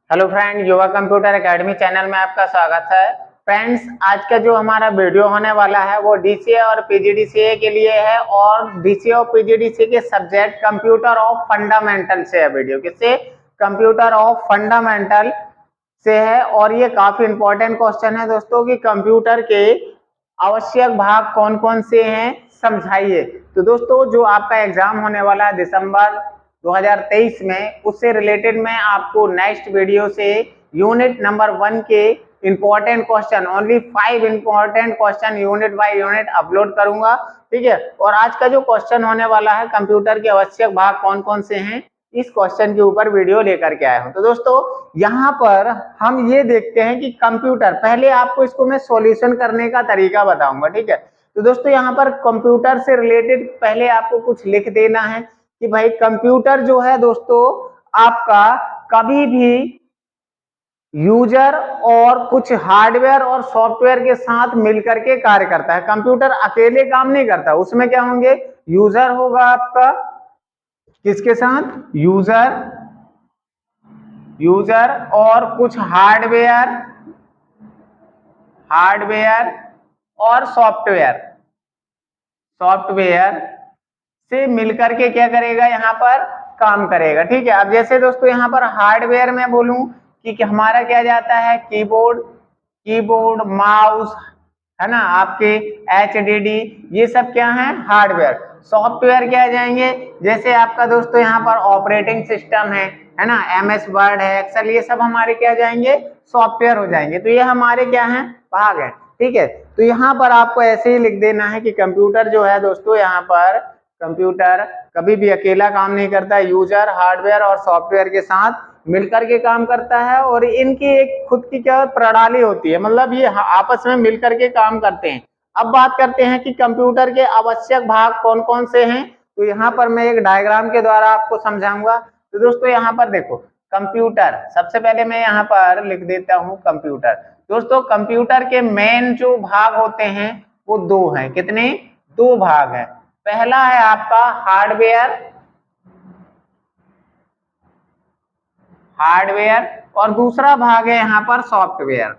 Hello friend, युवा computer academy channel में आपका स्वागत है। फ्रेंड्स, आज का जो हमारा वीडियो होने वाला है वो डीसीए और पीजीडीसीए के लिए है और डीसीए और पीजीडीसीए के सब्जेक्ट कंप्यूटर ऑफ फंडामेंटल से है। वीडियो किससे? कंप्यूटर ऑफ फंडामेंटल से है। और ये काफी इंपॉर्टेंट क्वेश्चन है दोस्तों कि कंप्यूटर के आवश्यक भाग कौन कौन से हैं, समझाइए। तो दोस्तों, जो आपका एग्जाम होने वाला है दिसंबर 2023 में, उससे रिलेटेड मैं आपको नेक्स्ट वीडियो से यूनिट नंबर 1 के important question, only 5 important question unit by unit upload करूंगा। ठीक है। और आज का जो क्वेश्चन होने वाला है, कंप्यूटर के आवश्यक भाग कौन कौन से हैं, इस क्वेश्चन के ऊपर वीडियो लेकर के आया हूं। तो दोस्तों, यहाँ पर हम ये देखते हैं कि कंप्यूटर, पहले आपको इसको मैं सॉल्यूशन करने का तरीका बताऊंगा। ठीक है। तो दोस्तों, यहाँ पर कंप्यूटर से रिलेटेड पहले आपको कुछ लिख देना है कि भाई कंप्यूटर जो है दोस्तों आपका कभी भी यूजर और कुछ हार्डवेयर और सॉफ्टवेयर के साथ मिलकर के कार्य करता है। कंप्यूटर अकेले काम नहीं करता। उसमें क्या होंगे? यूजर होगा आपका, किसके साथ? यूजर और कुछ हार्डवेयर और सॉफ्टवेयर से मिलकर के क्या करेगा? यहाँ पर काम करेगा। ठीक है। अब जैसे दोस्तों यहाँ पर हार्डवेयर में बोलूं कि हमारा क्या जाता है? कीबोर्ड, माउस, है ना, आपके एचडीडी, ये सब क्या है? हार्डवेयर। सॉफ्टवेयर क्या जाएंगे? जैसे आपका दोस्तों यहाँ पर ऑपरेटिंग सिस्टम है ना, एमएस वर्ड है, एक्सेल, ये सब हमारे क्या जाएंगे? सॉफ्टवेयर हो जाएंगे। तो ये हमारे क्या है? भाग है। ठीक है। तो यहाँ पर आपको ऐसे ही लिख देना है कि कंप्यूटर जो है दोस्तों, यहाँ पर कंप्यूटर कभी भी अकेला काम नहीं करता, यूजर, हार्डवेयर और सॉफ्टवेयर के साथ मिलकर के काम करता है और इनकी एक खुद की क्या प्रणाली होती है, मतलब ये आपस में मिलकर के काम करते हैं। अब बात करते हैं कि कंप्यूटर के आवश्यक भाग कौन कौन से हैं। तो यहाँ पर मैं एक डायग्राम के द्वारा आपको समझाऊंगा। तो दोस्तों यहाँ पर देखो, कंप्यूटर, सबसे पहले मैं यहाँ पर लिख देता हूँ कंप्यूटर। दोस्तों, कंप्यूटर के मेन जो भाग होते हैं वो दो हैं। कितने? दो भाग हैं। पहला है आपका हार्डवेयर और दूसरा भाग है यहाँ पर सॉफ्टवेयर।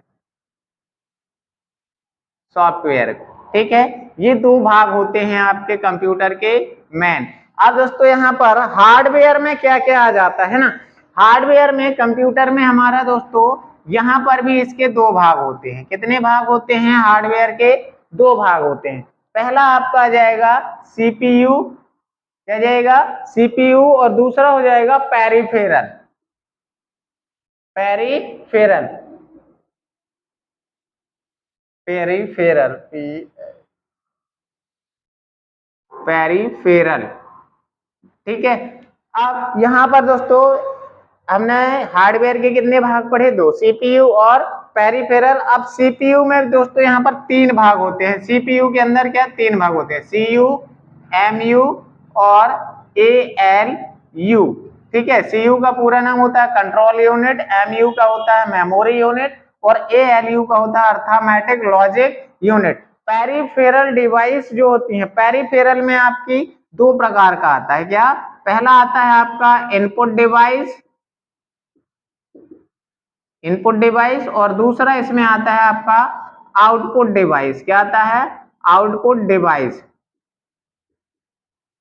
ठीक है। ये दो भाग होते हैं आपके कंप्यूटर के मेन। अब दोस्तों यहाँ पर हार्डवेयर में क्या क्या आ जाता है ना, हार्डवेयर में कंप्यूटर में हमारा दोस्तों यहाँ पर भी इसके दो भाग होते हैं। कितने भाग होते हैं? हार्डवेयर के दो भाग होते हैं। पहला आपका आ जाएगा सीपीयू, क्या जाएगा? सीपीयू। और दूसरा हो जाएगा पेरिफेरल। Peripheral peripheral peripheral. ठीक है। अब यहाँ पर दोस्तों हमने हार्डवेयर के कितने भाग पढ़े? दो, सीपीयू और पेरिफेरल। अब सीपीयू में दोस्तों यहाँ पर तीन भाग होते हैं। सीपीयू के अंदर क्या तीन भाग होते हैं? सीयू, एमयू और एएलयू। ठीक है। सीयू का पूरा नाम होता है कंट्रोल यूनिट, एमयू का होता है मेमोरी यूनिट और एएलयू का होता है arithmetic logic unit. Peripheral device जो होती है, पेरिफेरल में आपकी दो प्रकार का आता है। क्या? पहला आता है आपका इनपुट डिवाइस और दूसरा इसमें आता है आपका आउटपुट डिवाइस। क्या आता है? Output device.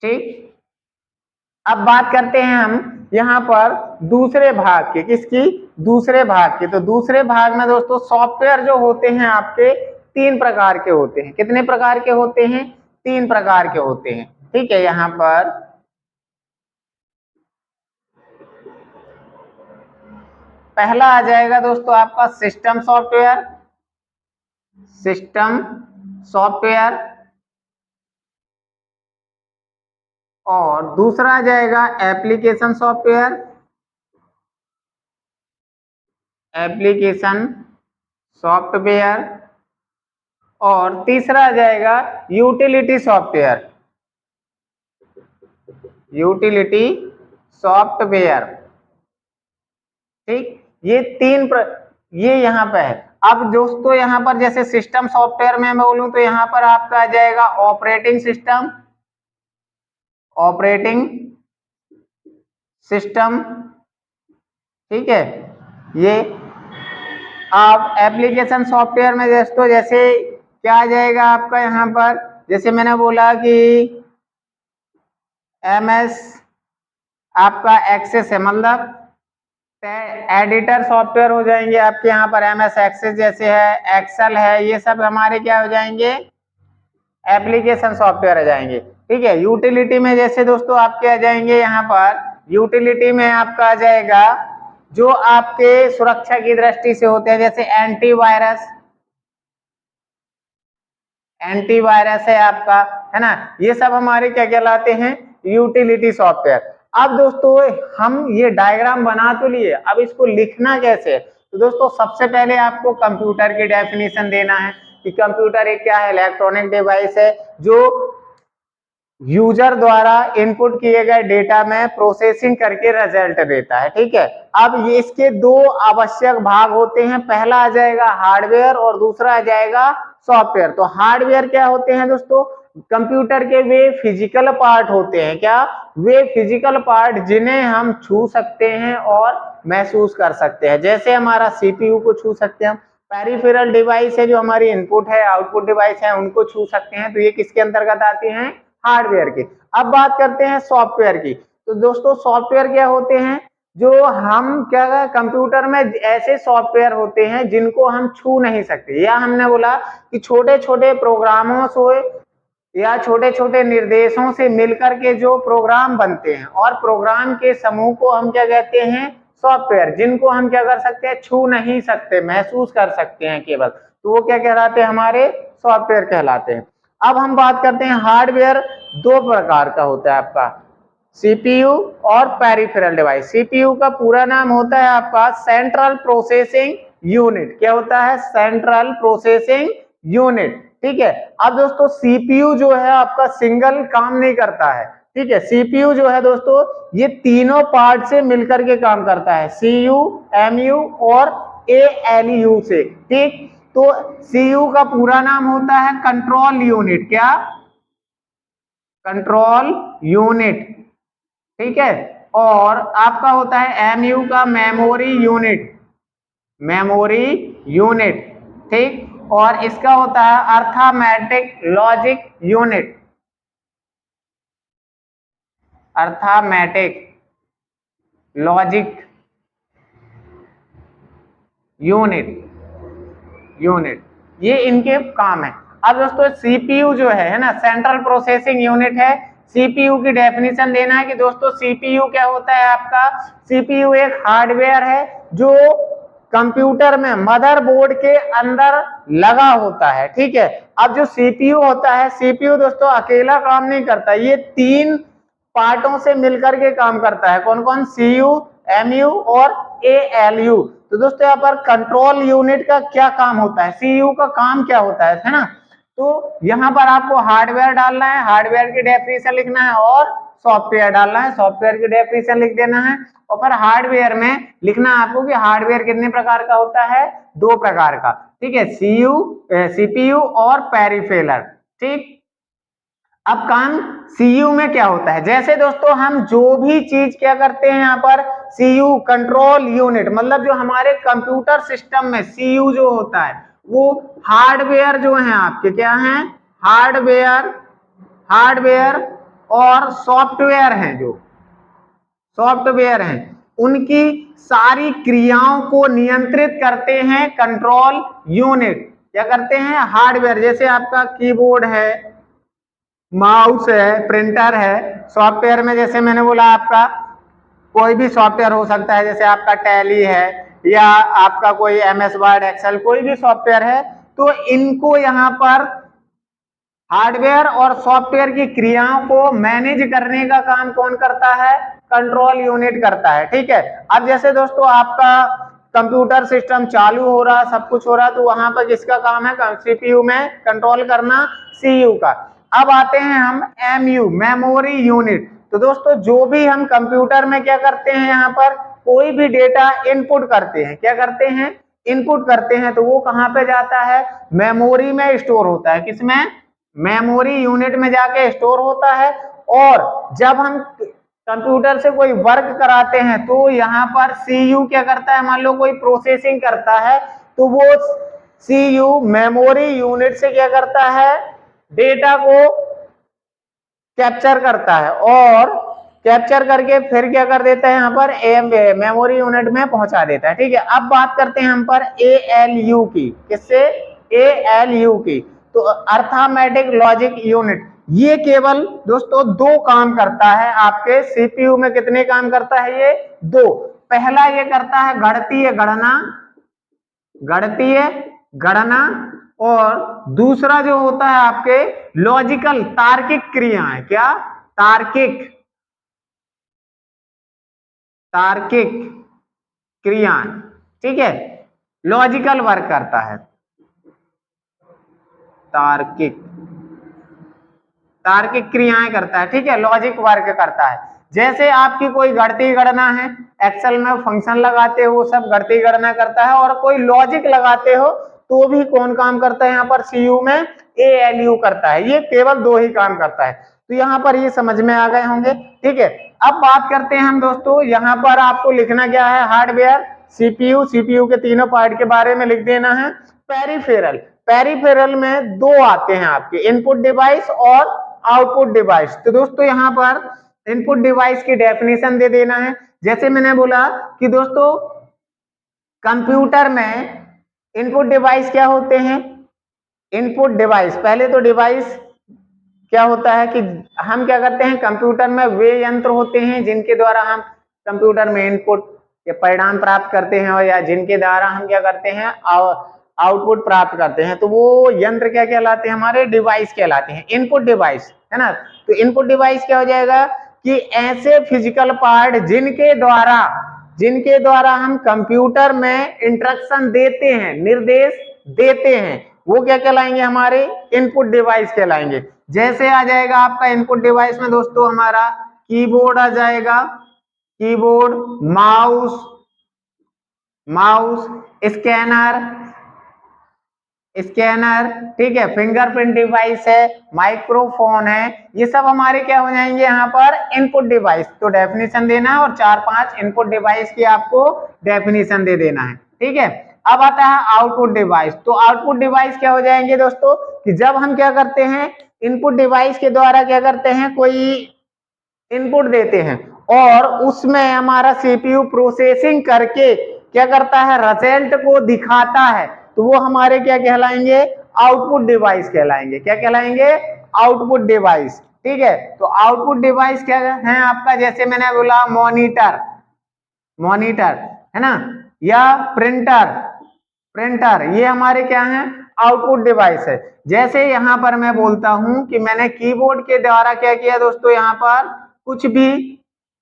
ठीक। अब बात करते हैं हम यहाँ पर दूसरे भाग की। किसकी? दूसरे भाग की। तो दूसरे भाग में दोस्तों सॉफ्टवेयर जो होते हैं आपके तीन प्रकार के होते हैं। कितने प्रकार के होते हैं? तीन प्रकार के होते हैं। ठीक है। यहाँ पर पहला आ जाएगा दोस्तों आपका सिस्टम सॉफ्टवेयर और दूसरा आ जाएगा एप्लीकेशन सॉफ्टवेयर और तीसरा आ जाएगा यूटिलिटी सॉफ्टवेयर। ठीक। ये ये यहाँ पे है। अब दोस्तों यहाँ पर जैसे सिस्टम सॉफ्टवेयर में मैं बोलूं तो यहाँ पर आपका आ जाएगा ऑपरेटिंग सिस्टम। ठीक है। ये आप एप्लीकेशन सॉफ्टवेयर में दोस्तों जैसे क्या आ जाएगा आपका यहाँ पर, जैसे मैंने बोला कि MS आपका एक्सेस है, मतलब एडिटर सॉफ्टवेयर हो जाएंगे आपके यहाँ पर। MS एक्सेस जैसे है, एक्सेल है, ये सब हमारे क्या हो जाएंगे, एप्लीकेशन सॉफ्टवेयर आ जाएंगे। ठीक है, यूटिलिटी में जैसे दोस्तों आपके आ जाएंगे यहाँ पर, यूटिलिटी में आपका आ जाएगा जो आपके सुरक्षा की दृष्टि से होते हैं, जैसे एंटीवायरस, एंटीवायरस है आपका, है ना, ये सब हमारे क्या कहलाते हैं, यूटिलिटी सॉफ्टवेयर। अब दोस्तों हम ये डायग्राम बना तो लिए, अब इसको लिखना कैसे, तो दोस्तों सबसे पहले आपको कंप्यूटर की डेफिनेशन देना है कि कंप्यूटर एक क्या है, इलेक्ट्रॉनिक डिवाइस है जो यूजर द्वारा इनपुट किए गए डेटा में प्रोसेसिंग करके रिजल्ट देता है। ठीक है, अब ये इसके दो आवश्यक भाग होते हैं, पहला आ जाएगा हार्डवेयर और दूसरा आ जाएगा सॉफ्टवेयर। तो हार्डवेयर क्या होते हैं दोस्तों, कंप्यूटर के वे फिजिकल पार्ट होते हैं, क्या, वे फिजिकल पार्ट जिन्हें हम छू सकते हैं और महसूस कर सकते हैं। जैसे हमारा CPU को छू सकते हैं हम, पेरिफेरल डिवाइस है जो हमारी इनपुट है आउटपुट डिवाइस है उनको छू सकते हैं, तो ये किसके अंतर्गत आती हैं, हार्डवेयर की। अब बात करते हैं सॉफ्टवेयर की। तो दोस्तों सॉफ्टवेयर क्या होते हैं, जो हम क्या, कंप्यूटर में ऐसे सॉफ्टवेयर होते हैं जिनको हम छू नहीं सकते, या हमने बोला कि छोटे छोटे प्रोग्रामों से या छोटे छोटे निर्देशों से मिलकर के जो प्रोग्राम बनते हैं, और प्रोग्राम के समूह को हम क्या कहते हैं, सॉफ्टवेयर, जिनको हम क्या कर सकते हैं, छू नहीं सकते, महसूस कर सकते हैं केवल, तो वो क्या कहलाते हैं, हमारे सॉफ्टवेयर कहलाते हैं। अब हम बात करते हैं हार्डवेयर, दो प्रकार का होता है आपका, CPU और पेरिफेरल डिवाइस। CPU का पूरा नाम होता है आपका सेंट्रल प्रोसेसिंग यूनिट, क्या होता है, सेंट्रल प्रोसेसिंग यूनिट। ठीक है, अब दोस्तों CPU जो है आपका सिंगल काम नहीं करता है। ठीक है, CPU जो है दोस्तों ये तीनों पार्ट से मिलकर के काम करता है, CU, MU और ALU से। ठीक, तो CU का पूरा नाम होता है कंट्रोल यूनिट, क्या, कंट्रोल यूनिट। ठीक है, और आपका होता है MU का मेमोरी यूनिट, मेमोरी यूनिट। ठीक, और इसका होता है arithmetic logic unit, arithmetic logic unit, unit, ये इनके काम है। अब दोस्तों CPU जो है ना, सेंट्रल प्रोसेसिंग यूनिट है। CPU की डेफिनेशन देना है कि दोस्तों CPU क्या होता है आपका, CPU एक हार्डवेयर है जो कंप्यूटर में मदरबोर्ड के अंदर लगा होता है। ठीक है, अब जो CPU होता है, CPU दोस्तों अकेला काम नहीं करता, ये तीन पार्टों से मिलकर के काम करता है। कौन कौन, CU, MU और ALU। तो दोस्तों यहाँ पर कंट्रोल यूनिट का क्या काम होता है, CU का काम क्या होता है ना, तो यहाँ पर आपको हार्डवेयर डालना है, हार्डवेयर की डेफिनेशन लिखना है, और सॉफ्टवेयर डालना है, सॉफ्टवेयर की डेफिनेशन लिख देना है, और फिर हार्डवेयर में लिखना है आपको कि हार्डवेयर कितने प्रकार का होता है, दो प्रकार का। ठीक है, CPU और पेरिफेरल। ठीक, अब काम CU में क्या होता है, जैसे दोस्तों हम जो भी चीज क्या करते हैं यहाँ पर, CU कंट्रोल यूनिट, मतलब जो हमारे कंप्यूटर सिस्टम में CU जो होता है वो हार्डवेयर जो है आपके क्या हैं, हार्डवेयर, हार्डवेयर और सॉफ्टवेयर हैं, जो सॉफ्टवेयर हैं उनकी सारी क्रियाओं को नियंत्रित करते हैं कंट्रोल यूनिट। क्या करते हैं, हार्डवेयर, जैसे आपका कीबोर्ड है, माउस है, प्रिंटर है। सॉफ्टवेयर में जैसे मैंने बोला आपका कोई भी सॉफ्टवेयर हो सकता है, जैसे आपका टैली है या आपका कोई MS वर्ड, एक्सेल, कोई भी सॉफ्टवेयर है, तो इनको यहाँ पर हार्डवेयर और सॉफ्टवेयर की क्रियाओं को मैनेज करने का काम कौन करता है, कंट्रोल यूनिट करता है। ठीक है, अब जैसे दोस्तों आपका कंप्यूटर सिस्टम चालू हो रहा, सब कुछ हो रहा, तो वहां पर किसका काम है, CPU में कंट्रोल करना, CU का। अब आते हैं हम MU, मेमोरी यूनिट। तो दोस्तों जो भी हम कंप्यूटर में क्या करते हैं, यहाँ पर कोई भी डेटा इनपुट करते हैं, क्या करते हैं, इनपुट करते हैं, तो वो कहाँ पे जाता है, मेमोरी में स्टोर होता है, किसमें, मेमोरी यूनिट में जाके स्टोर होता है। और जब हम कंप्यूटर से कोई वर्क कराते हैं तो यहाँ पर सीयू क्या करता है, मान लो कोई प्रोसेसिंग करता है तो वो सीयू मेमोरी यूनिट से क्या करता है, डेटा को कैप्चर करता है और कैप्चर करके फिर क्या कर देता है, यहाँ पर मेमोरी यूनिट में पहुंचा देता है। ठीक है, अब बात करते हैं हम पर ALU की, किससे, ALU की, तो अर्थमेटिक लॉजिक यूनिट। ये केवल दोस्तों दो काम करता है आपके सीपीयू में। कितने काम करता है ये, दो। पहला ये करता है गणितीय गणना, गणितीय गणना, और दूसरा जो होता है आपके लॉजिकल तार्किक क्रियाएं, क्या, तार्किक, तार्किक क्रियाएं। ठीक है, लॉजिकल वर्क करता है, तार्किक, तार्किक क्रियाएं करता है। ठीक है, लॉजिक वर्क करता है। जैसे आपकी कोई गणितीय गणना है, एक्सेल में फंक्शन लगाते हो, सब गणितीय गणना करता है, और कोई लॉजिक लगाते हो तो भी कौन काम करता है यहाँ पर सीयू में, ALU करता है। ये केवल दो ही काम करता है, तो यहाँ पर ये समझ में आ गए होंगे। ठीक है, अब बात करते हैं हम दोस्तों, यहाँ पर आपको लिखना क्या है, हार्डवेयर, सीपीयू, सीपीयू के तीनों पार्ट के बारे में लिख देना है। पेरिफेरल, पेरिफेरल में दो आते हैं आपके, इनपुट डिवाइस और आउटपुट डिवाइस। तो दोस्तों यहाँ पर इनपुट डिवाइस की डेफिनेशन दे देना है। जैसे मैंने बोला कि दोस्तों कंप्यूटर में इनपुट डिवाइस क्या होते हैं, इनपुट डिवाइस, पहले तो डिवाइस क्या होता है कि हम क्या करते हैं, कंप्यूटर में वे यंत्र होते हैं जिनके द्वारा हम कंप्यूटर में इनपुट या परिणाम प्राप्त करते हैं, और या जिनके द्वारा हम क्या करते हैं, आउटपुट प्राप्त करते हैं। तो वो यंत्र क्या कहलाते हैं, हमारे डिवाइस कहलाते हैं, इनपुट डिवाइस, है ना। तो इनपुट डिवाइस क्या हो जाएगा कि ऐसे फिजिकल पार्ट जिनके द्वारा हम कंप्यूटर में इंस्ट्रक्शन देते हैं, निर्देश देते हैं, वो क्या कहलाएंगे, हमारे इनपुट डिवाइस कहलाएंगे। जैसे आ जाएगा आपका इनपुट डिवाइस में दोस्तों हमारा कीबोर्ड आ जाएगा, keyboard, mouse, mouse, scanner, scanner, ठीक है, फिंगरप्रिंट डिवाइस है, माइक्रोफोन है, ये सब हमारे क्या हो जाएंगे यहाँ पर इनपुट डिवाइस। तो डेफिनेशन देना है और 4-5 इनपुट डिवाइस की आपको डेफिनेशन दे देना है। ठीक है, अब आता है आउटपुट डिवाइस। तो आउटपुट डिवाइस क्या हो जाएंगे दोस्तों कि जब हम क्या करते हैं, इनपुट डिवाइस के द्वारा क्या करते हैं, कोई इनपुट देते हैं और उसमें हमारा सीपीयू प्रोसेसिंग करके क्या करता है, रिजल्ट को दिखाता है, तो वो हमारे क्या कहलाएंगे, आउटपुट डिवाइस कहलाएंगे। क्या कहलाएंगे, आउटपुट डिवाइस। ठीक है, तो आउटपुट डिवाइस क्या है आपका, जैसे मैंने बोला मॉनिटर, मॉनिटर है ना, या प्रिंटर, प्रिंटर, ये हमारे क्या हैं, आउटपुट डिवाइस है। जैसे यहाँ पर मैं बोलता हूं कि मैंने कीबोर्ड के द्वारा क्या किया दोस्तों, यहाँ पर कुछ भी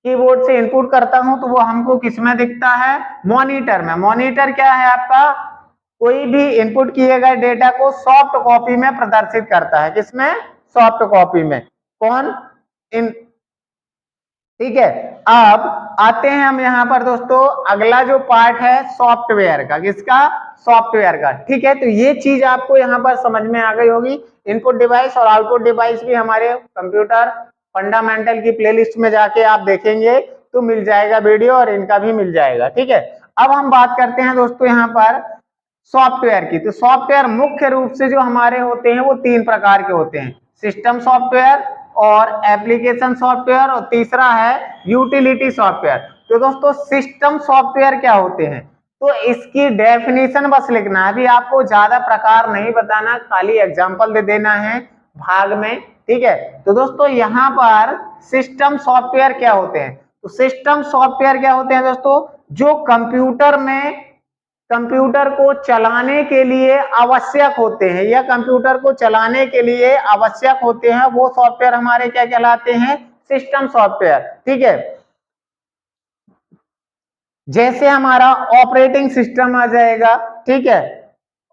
कीबोर्ड से इनपुट करता हूं तो वो हमको किस में दिखता है, मॉनिटर में। मॉनिटर क्या है आपका, कोई भी इनपुट किए गए डेटा को सॉफ्ट कॉपी में प्रदर्शित करता है, किसमें, सॉफ्ट कॉपी में, कौन, इन। ठीक है, अब आते हैं हम यहाँ पर दोस्तों, अगला जो पार्ट है सॉफ्टवेयर का, किसका, सॉफ्टवेयर का। ठीक है, तो ये चीज आपको यहाँ पर समझ में आ गई होगी। इनपुट डिवाइस और आउटपुट डिवाइस भी हमारे कंप्यूटर फंडामेंटल की प्लेलिस्ट में जाके आप देखेंगे तो मिल जाएगा वीडियो, और इनका भी मिल जाएगा। ठीक है, अब हम बात करते हैं दोस्तों यहाँ पर सॉफ्टवेयर की। तो सॉफ्टवेयर मुख्य रूप से जो हमारे होते हैं वो 3 प्रकार के होते हैं, सिस्टम सॉफ्टवेयर और एप्लीकेशन सॉफ्टवेयर, और तीसरा है यूटिलिटी सॉफ्टवेयर। तो दोस्तों सिस्टम सॉफ्टवेयर क्या होते हैं, तो इसकी डेफिनेशन बस लिखना है, अभी आपको ज्यादा प्रकार नहीं बताना, खाली एग्जांपल दे देना है भाग में। ठीक है, तो दोस्तों यहाँ पर सिस्टम सॉफ्टवेयर क्या होते हैं, तो सिस्टम सॉफ्टवेयर क्या होते हैं दोस्तों, जो कंप्यूटर में, कंप्यूटर को चलाने के लिए आवश्यक होते हैं, या कंप्यूटर को चलाने के लिए आवश्यक होते हैं, वो सॉफ्टवेयर हमारे क्या कहलाते हैं, सिस्टम सॉफ्टवेयर। ठीक है, जैसे हमारा ऑपरेटिंग सिस्टम आ जाएगा, ठीक है,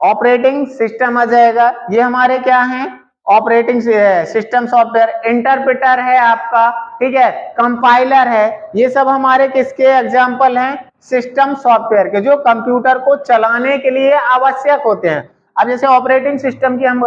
ऑपरेटिंग सिस्टम आ जाएगा, ये हमारे क्या हैं, ऑपरेटिंग सिस्टम सॉफ्टवेयर। इंटरप्रेटर है आपका, ठीक है, कंपाइलर है, ये सब हमारे किसके एग्जांपल हैं, सिस्टम सॉफ्टवेयर के, जो कंप्यूटर को चलाने के लिए आवश्यक होते हैं। अब जैसे ऑपरेटिंग सिस्टम की हम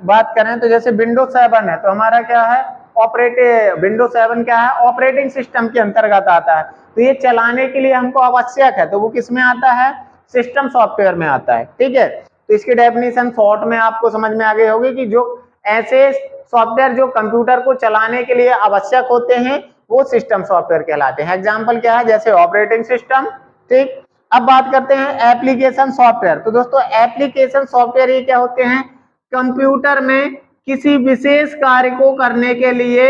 बात करें तो जैसे विंडोज 7 है, तो हमारा क्या है, विंडोज 7 क्या है, ऑपरेटिंग सिस्टम के अंतर्गत आता है। तो ये चलाने के लिए हमको आवश्यक है, तो वो किस में आता है, सिस्टम सॉफ्टवेयर में आता है। ठीक है, तो इसकी डेफिनेशन शॉर्ट में आपको समझ में आ गई होगी कि जो ऐसे सॉफ्टवेयर जो कंप्यूटर को चलाने के लिए आवश्यक होते हैं वो सिस्टम सॉफ्टवेयर कहलाते हैं। एग्जाम्पल क्या है, जैसे ऑपरेटिंग सिस्टम। ठीक, अब बात करते हैं एप्लीकेशन सॉफ्टवेयर। तो दोस्तों एप्लीकेशन सॉफ्टवेयर ये क्या होते हैं, कंप्यूटर में किसी विशेष कार्य को करने के लिए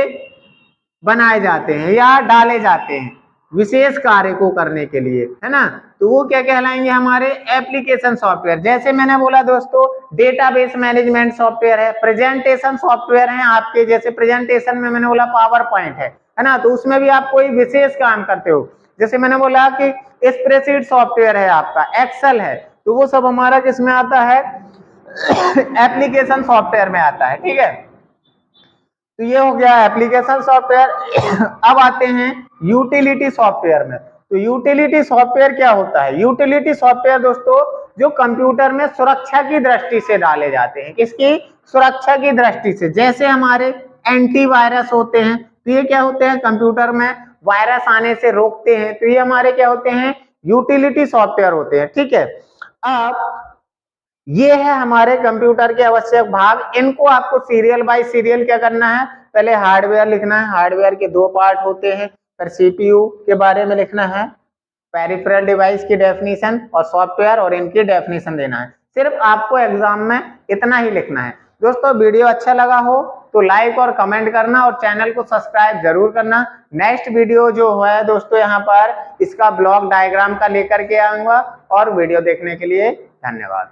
बनाए जाते हैं या डाले जाते हैं, विशेष कार्य को करने के लिए, है ना। तो वो क्या कहलाएंगे, हमारे एप्लीकेशन सॉफ्टवेयर। जैसे मैंने बोला दोस्तों डेटाबेस मैनेजमेंट सॉफ्टवेयर है, प्रेजेंटेशन सॉफ्टवेयर है आपके, जैसे प्रेजेंटेशन में मैंने बोला पावर पॉइंट है ना, तो उसमें भी आप कोई विशेष काम करते हो। जैसे मैंने बोला कि स्प्रेडशीट सॉफ्टवेयर है आपका, एक्सेल है, तो वो सब हमारा किस में आता है, एप्लीकेशन सॉफ्टवेयर में आता है। ठीक है, तो ये हो गया एप्लीकेशन सॉफ्टवेयर। अब आते हैं यूटिलिटी सॉफ्टवेयर में। तो यूटिलिटी सॉफ्टवेयर क्या होता है, यूटिलिटी सॉफ्टवेयर दोस्तों जो कंप्यूटर में सुरक्षा की दृष्टि से डाले जाते हैं, किसकी, सुरक्षा की दृष्टि से। जैसे हमारे एंटीवायरस होते हैं, तो ये क्या होते हैं, कंप्यूटर में वायरस आने से रोकते हैं, तो ये हमारे क्या होते हैं, यूटिलिटी सॉफ्टवेयर होते हैं। ठीक है, अब ये है हमारे कंप्यूटर के आवश्यक भाग। इनको आपको सीरियल बाय सीरियल क्या करना है, पहले हार्डवेयर लिखना है, हार्डवेयर के दो पार्ट होते हैं, फिर सीपीयू के बारे में लिखना है, पेरिफेरल डिवाइस की डेफिनेशन और सॉफ्टवेयर और इनकी डेफिनेशन देना है। सिर्फ आपको एग्जाम में इतना ही लिखना है। दोस्तों वीडियो अच्छा लगा हो तो लाइक और कमेंट करना और चैनल को सब्सक्राइब जरूर करना। नेक्स्ट वीडियो जो है दोस्तों यहाँ पर इसका ब्लॉक डायग्राम का लेकर के आऊंगा, और वीडियो देखने के लिए धन्यवाद।